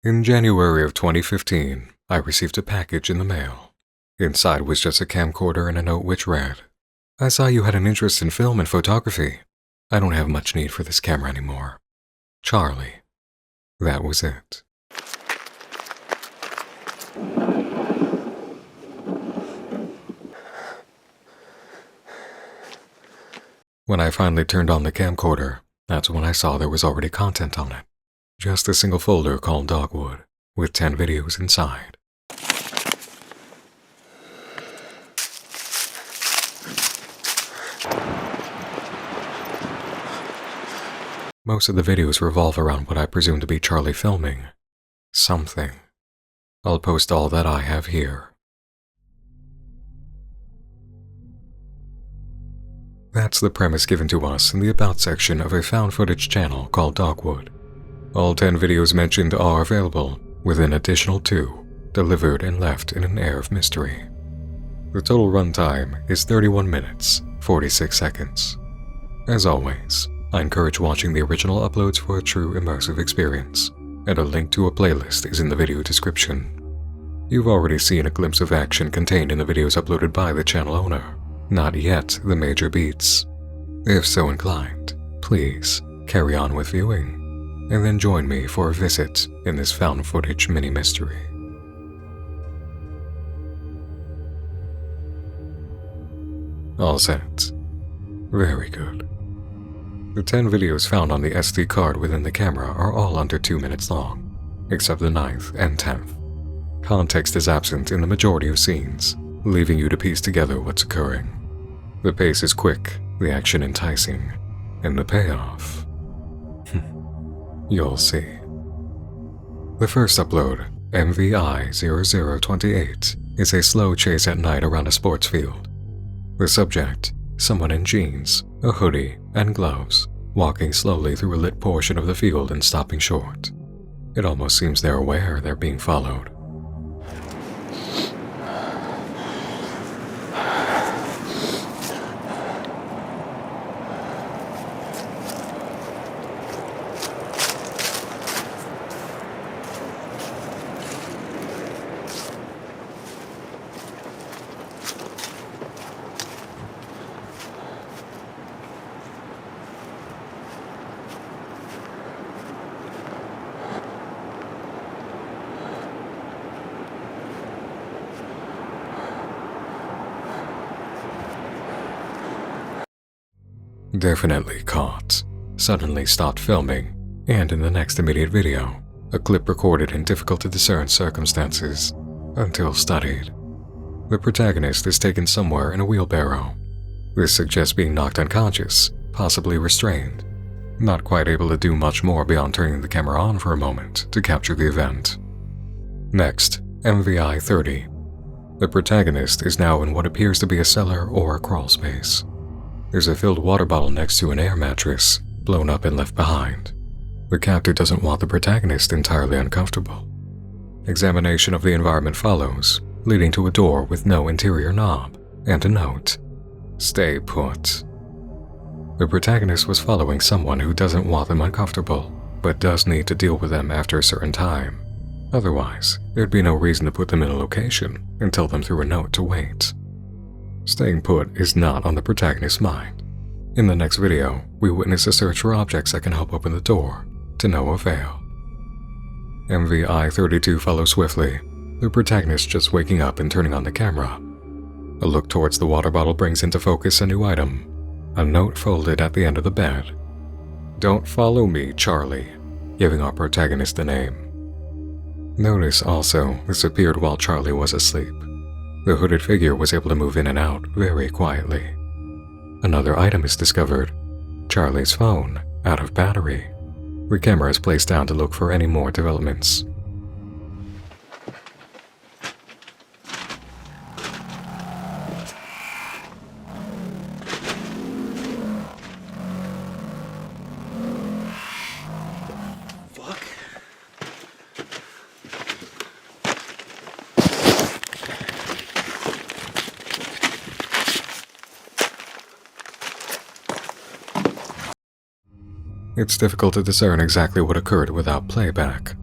In January of 2015, I received a package in the mail. Inside was just a camcorder and a note which read, "I saw you had an interest in film and photography. I don't have much need for this camera anymore. Charlie." That was it. When I finally turned on the camcorder, that's when I saw there was already content on it. Just a single folder called Dogwood, with 10 videos inside. Most of the videos revolve around what I presume to be Charlie filming something. I'll post all that I have here. That's the premise given to us in the About section of a found footage channel called Dogwood. All 10 videos mentioned are available, with an additional 2 delivered and left in an air of mystery. The total runtime is 31 minutes, 46 seconds. As always, I encourage watching the original uploads for a true immersive experience, and a link to a playlist is in the video description. You've already seen a glimpse of action contained in the videos uploaded by the channel owner, not yet the major beats. If so inclined, please carry on with viewing, and then join me for a visit in this found footage mini-mystery. All set. Very good. The 10 videos found on the SD card within the camera are all under 2 minutes long, except the 9th and 10th. Context is absent in the majority of scenes, leaving you to piece together what's occurring. The pace is quick, the action enticing, and the payoff. You'll see. The first upload, MVI0028, is a slow chase at night around a sports field. The subject, someone in jeans, a hoodie, and gloves, walking slowly through a lit portion of the field and stopping short. It almost seems they're aware they're being followed. Definitely caught, suddenly stopped filming, and in the next immediate video, a clip recorded in difficult to discern circumstances, until studied. The protagonist is taken somewhere in a wheelbarrow. This suggests being knocked unconscious, possibly restrained, not quite able to do much more beyond turning the camera on for a moment to capture the event. Next, MVI 30. The protagonist is now in what appears to be a cellar or a crawl space. There's a filled water bottle next to an air mattress, blown up and left behind. The captor doesn't want the protagonist entirely uncomfortable. Examination of the environment follows, leading to a door with no interior knob, and a note, "Stay put." The protagonist was following someone who doesn't want them uncomfortable, but does need to deal with them after a certain time. Otherwise, there'd be no reason to put them in a location and tell them through a note to wait. Staying put is not on the protagonist's mind. In the next video, we witness a search for objects that can help open the door, to no avail. MVI 32 follows swiftly, the protagonist just waking up and turning on the camera. A look towards the water bottle brings into focus a new item, a note folded at the end of the bed. "Don't follow me, Charlie," giving our protagonist a name. Notice also this appeared while Charlie was asleep. The hooded figure was able to move in and out very quietly. Another item is discovered, Charlie's phone, out of battery. The camera is placed down to look for any more developments. It's difficult to discern exactly what occurred without playback.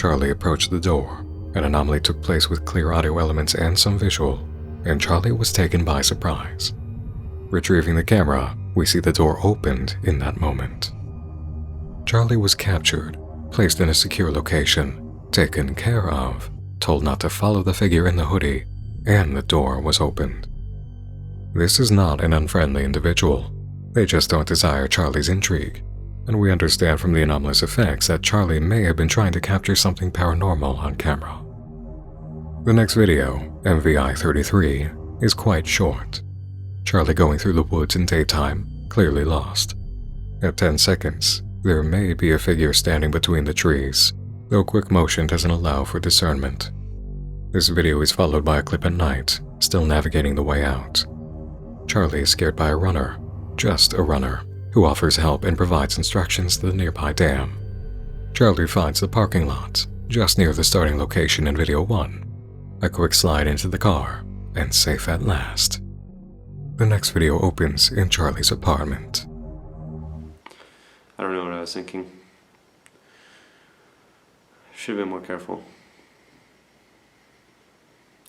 Charlie approached the door. An anomaly took place with clear audio elements and some visual, and Charlie was taken by surprise. Retrieving the camera, we see the door opened in that moment. Charlie was captured, placed in a secure location, taken care of, told not to follow the figure in the hoodie, and the door was opened. This is not an unfriendly individual. They just don't desire Charlie's intrigue, and we understand from the anomalous effects that Charlie may have been trying to capture something paranormal on camera. The next video, MVI-33, is quite short. Charlie going through the woods in daytime, clearly lost. At 10 seconds, there may be a figure standing between the trees, though quick motion doesn't allow for discernment. This video is followed by a clip at night, still navigating the way out. Charlie is scared by a runner, just a runner, who offers help and provides instructions to the nearby dam. Charlie finds the parking lot, just near the starting location in video 1. A quick slide into the car, and safe at last. The next video opens in Charlie's apartment. I don't know what I was thinking. Should have been more careful.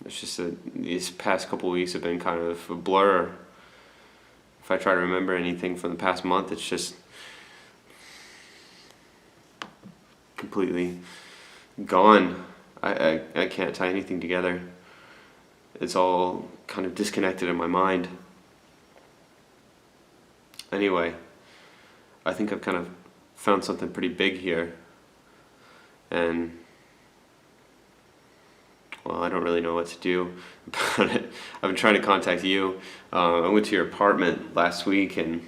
It's just that these past couple weeks have been kind of a blur. If I try to remember anything from the past month, it's just completely gone. I can't tie anything together. It's all kind of disconnected in my mind. Anyway, I think I've kind of found something pretty big here. And, well, I don't really know what to do about it. I've been trying to contact you. I went to your apartment last week and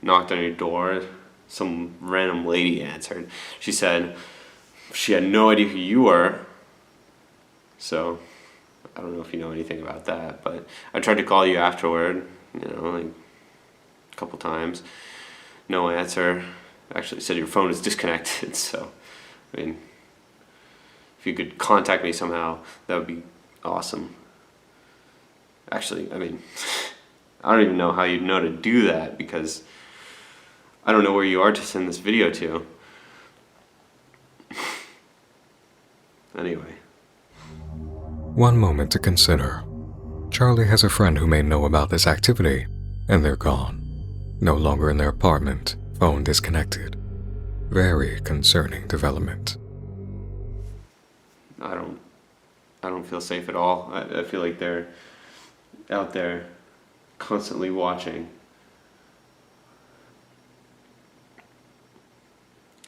knocked on your door. Some random lady answered. She said she had no idea who you were. So, I don't know if you know anything about that, but I tried to call you afterward, like a couple times. No answer. Actually said your phone is disconnected, so, I mean, if you could contact me somehow, that would be awesome. Actually, I mean, I don't even know how you'd know to do that, because I don't know where you are to send this video to. Anyway. One moment to consider. Charlie has a friend who may know about this activity, and they're gone. No longer in their apartment, phone disconnected. Very concerning development. I don't feel safe at all. I feel like they're out there constantly watching.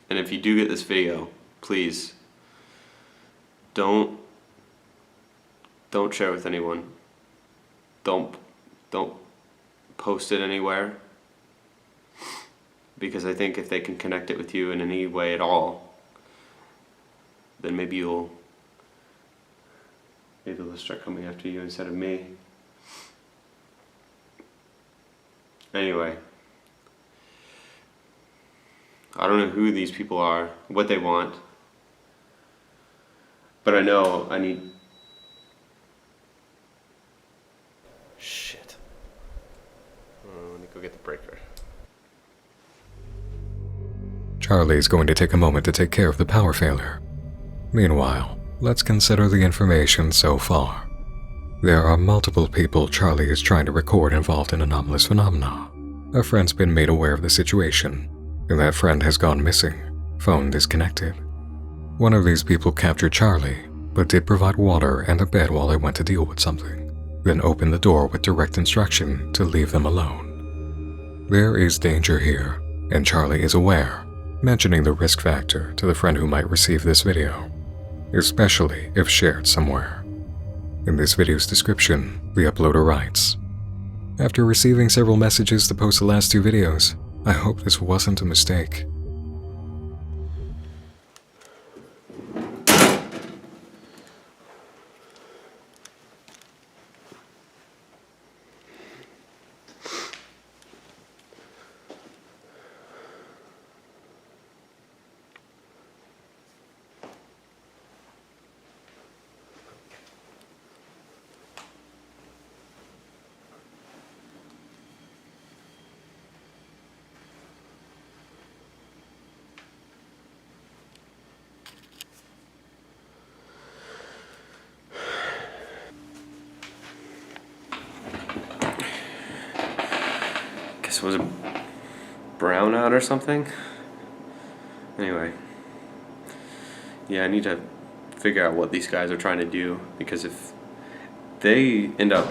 And if you do get this video, please don't share with anyone. Don't post it anywhere. Because I think if they can connect it with you in any way at all, then maybe they'll start coming after you instead of me. Anyway, I don't know who these people are, what they want, but I know I need... Shit. Let me go get the breaker. Charlie is going to take a moment to take care of the power failure. Meanwhile, let's consider the information so far. There are multiple people Charlie is trying to record involved in anomalous phenomena. A friend's been made aware of the situation, and that friend has gone missing, phone disconnected. One of these people captured Charlie, but did provide water and a bed while they went to deal with something, then opened the door with direct instruction to leave them alone. There is danger here, and Charlie is aware, mentioning the risk factor to the friend who might receive this video, especially if shared somewhere. In this video's description, the uploader writes, "After receiving several messages to post the last 2 videos, I hope this wasn't a mistake. was it brownout or something? Anyway. Yeah, I need to figure out what these guys are trying to do, because if they end up...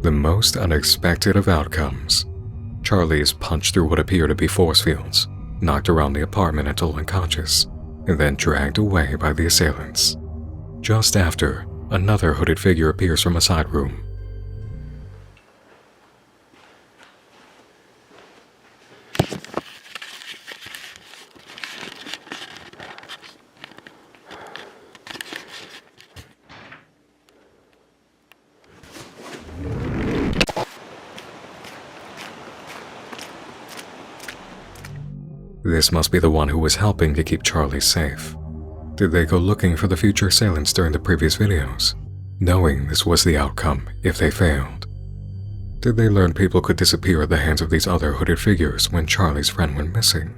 The most unexpected of outcomes. Charlie is punched through what appear to be force fields, knocked around the apartment until unconscious, and then dragged away by the assailants. Just after, another hooded figure appears from a side room. This must be the one who was helping to keep Charlie safe. Did they go looking for the future assailants during the previous videos, knowing this was the outcome if they failed? Did they learn people could disappear at the hands of these other hooded figures when Charlie's friend went missing?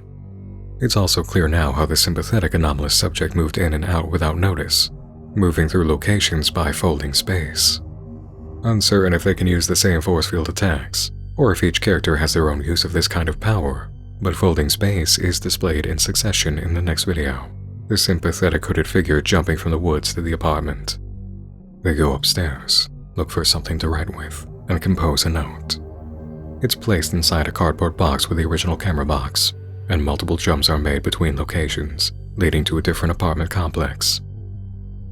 It's also clear now how the sympathetic anomalous subject moved in and out without notice, moving through locations by folding space. Uncertain if they can use the same force field attacks, or if each character has their own use of this kind of power, but folding space is displayed in succession in the next video. The sympathetic hooded figure jumping from the woods to the apartment. They go upstairs, look for something to write with, and compose a note. It's placed inside a cardboard box with the original camera box, and multiple jumps are made between locations, leading to a different apartment complex.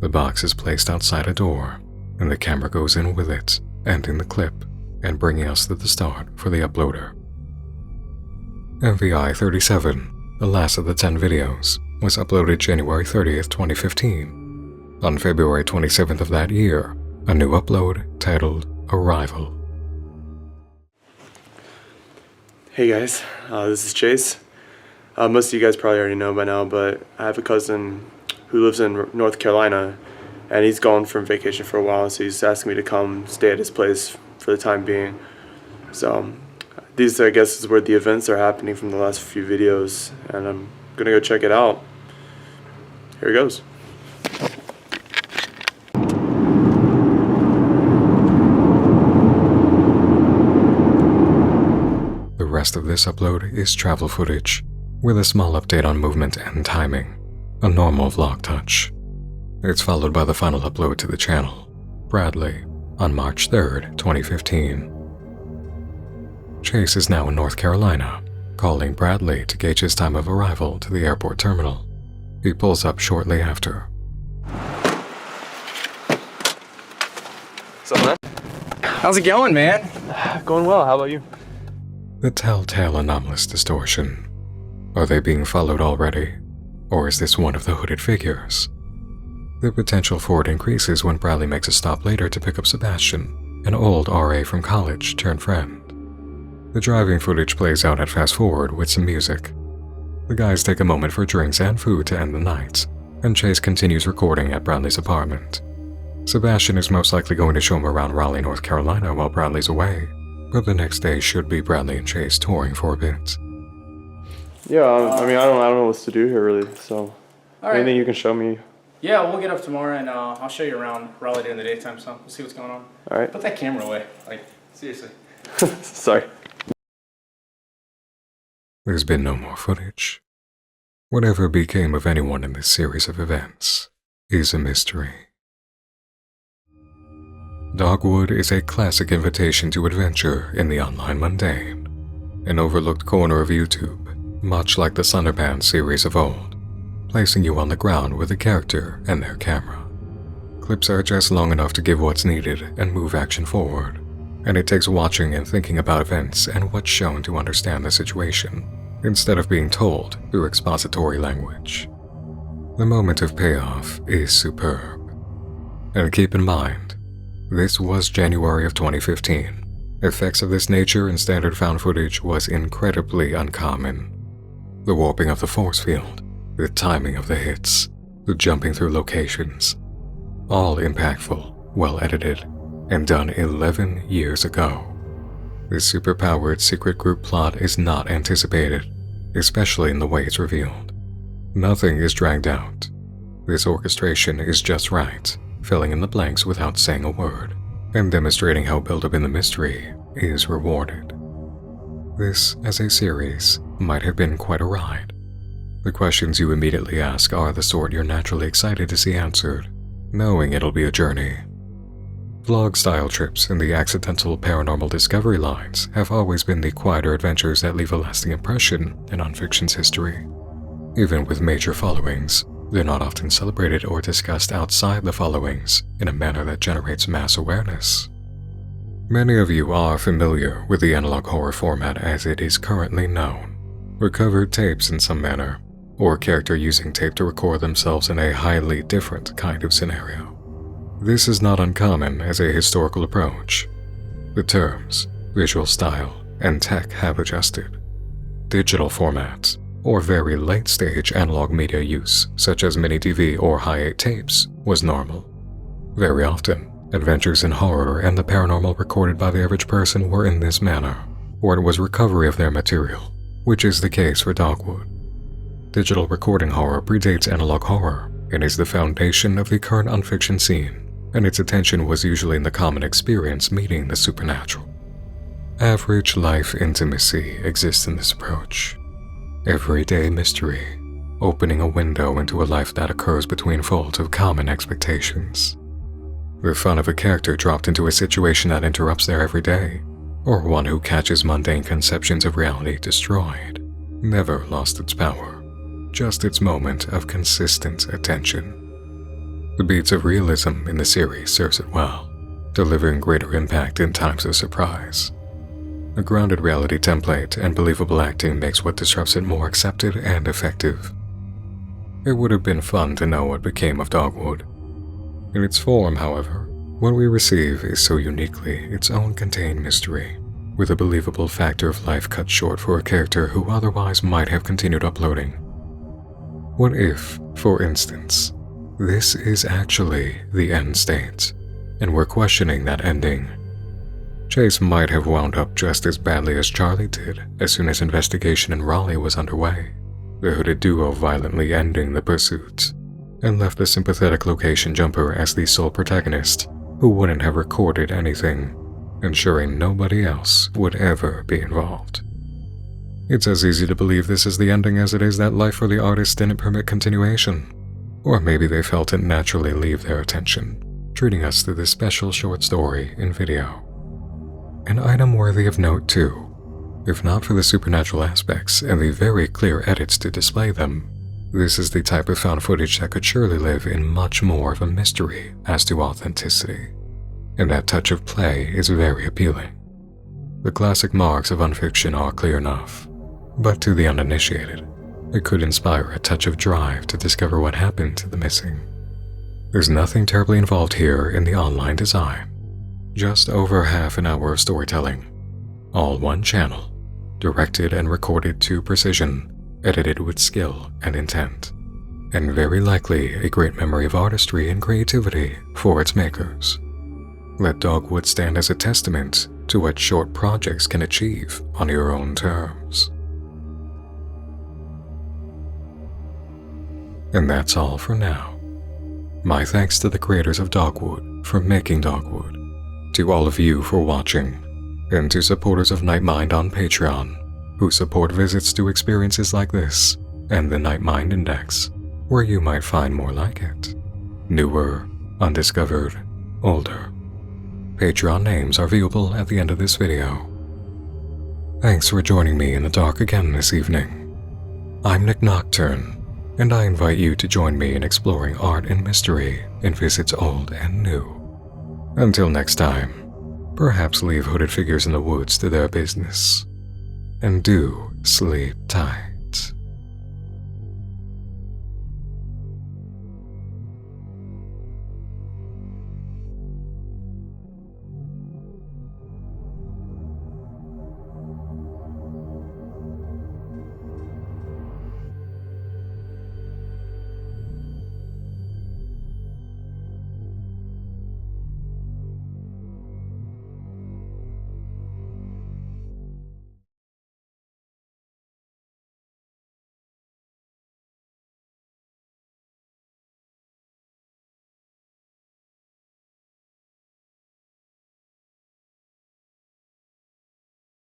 The box is placed outside a door, and the camera goes in with it, ending the clip, and bringing us to the start for the uploader. MVI 37, the last of the 10 videos, was uploaded January 30th, 2015. On February 27th of that year, a new upload titled Arrival. Hey guys, this is Chase. Most of you guys probably already know by now, but I have a cousin who lives in North Carolina, and he's gone from vacation for a while, so he's asking me to come stay at his place for the time being. So these, I guess, is where the events are happening from the last few videos, and I'm gonna go check it out. Here it goes. The rest of this upload is travel footage, with a small update on movement and timing, a normal vlog touch. It's followed by the final upload to the channel, Bradley, on March 3rd, 2015. Chase is now in North Carolina, calling Bradley to gauge his time of arrival to the airport terminal. He pulls up shortly after. What's up, man? How's it going, man? Going well, how about you? The telltale anomalous distortion. Are they being followed already? Or is this one of the hooded figures? The potential for it increases when Bradley makes a stop later to pick up Sebastian, an old RA from college turned friend. The driving footage plays out at fast forward with some music. The guys take a moment for drinks and food to end the night, and Chase continues recording at Bradley's apartment. Sebastian is most likely going to show him around Raleigh, North Carolina while Bradley's away, but the next day should be Bradley and Chase touring for a bit. Yeah, I mean, I don't know what to do here really, so anything you can show me. Yeah, we'll get up tomorrow and I'll show you around Raleigh during the daytime, so we'll see what's going on. Alright. Put that camera away, like, seriously. Sorry. There's been no more footage. Whatever became of anyone in this series of events is a mystery. Dogwood is a classic invitation to adventure in the online mundane, an overlooked corner of YouTube, much like the Sunderband series of old, placing you on the ground with a character and their camera. Clips are just long enough to give what's needed and move action forward, and it takes watching and thinking about events and what's shown to understand the situation, instead of being told through expository language. The moment of payoff is superb. And keep in mind, this was January of 2015, Effects of this nature in standard found footage was incredibly uncommon. The warping of the force field, the timing of the hits, the jumping through locations, all impactful, well edited, and done 11 years ago. This superpowered secret group plot is not anticipated, especially in the way it's revealed. Nothing is dragged out. This orchestration is just right, filling in the blanks without saying a word, and demonstrating how build-up in the mystery is rewarded. This, as a series, might have been quite a ride. The questions you immediately ask are the sort you're naturally excited to see answered, knowing it'll be a journey. Vlog-style trips in the accidental paranormal discovery lines have always been the quieter adventures that leave a lasting impression in nonfiction's history. Even with major followings, they're not often celebrated or discussed outside the followings in a manner that generates mass awareness. Many of you are familiar with the analog horror format as it is currently known. Recovered tapes in some manner, or a character using tape to record themselves in a highly different kind of scenario. This is not uncommon as a historical approach. The terms, visual style, and tech have adjusted. Digital formats, or very late-stage analog media use, such as mini-DV or hi-8 tapes, was normal. Very often, adventures in horror and the paranormal recorded by the average person were in this manner, or it was recovery of their material, which is the case for Dogwood. Digital recording horror predates analog horror and is the foundation of the current nonfiction scene, and its attention was usually in the common experience meeting the supernatural. Average life intimacy exists in this approach. Everyday mystery, opening a window into a life that occurs between folds of common expectations. The fun of a character dropped into a situation that interrupts their everyday, or one who catches mundane conceptions of reality destroyed, never lost its power, just its moment of consistent attention. The beats of realism in the series serves it well, delivering greater impact in times of surprise. A grounded reality template and believable acting makes what disrupts it more accepted and effective. It would have been fun to know what became of Dogwood. In its form, however, what we receive is so uniquely its own contained mystery, with a believable factor of life cut short for a character who otherwise might have continued uploading. What if, for instance, this is actually the end state, and we're questioning that ending? Chase might have wound up just as badly as Charlie did as soon as investigation in Raleigh was underway, the hooded duo violently ending the pursuit, and left the sympathetic location jumper as the sole protagonist who wouldn't have recorded anything, ensuring nobody else would ever be involved. It's as easy to believe this is the ending as it is that life for the artist didn't permit continuation, or maybe they felt it naturally leave their attention, treating us to this special short story in video. An item worthy of note too, if not for the supernatural aspects and the very clear edits to display them. This is the type of found footage that could surely live in much more of a mystery as to authenticity, and that touch of play is very appealing. The classic marks of unfiction are clear enough, but to the uninitiated, it could inspire a touch of drive to discover what happened to the missing. There's nothing terribly involved here in the online design. Just over half an hour of storytelling, all one channel, directed and recorded to precision, edited with skill and intent, and very likely a great memory of artistry and creativity for its makers. Let Dogwood stand as a testament to what short projects can achieve on your own terms. And that's all for now. My thanks to the creators of Dogwood for making Dogwood, to all of you for watching, and to supporters of Nightmind on Patreon, who support visits to experiences like this and the Nightmind Index, where you might find more like it. Newer, undiscovered, older. Patreon names are viewable at the end of this video. Thanks for joining me in the dark again this evening. I'm Nick Nocturne, and I invite you to join me in exploring art and mystery in visits old and new. Until next time, perhaps leave hooded figures in the woods to their business, and do sleep tight.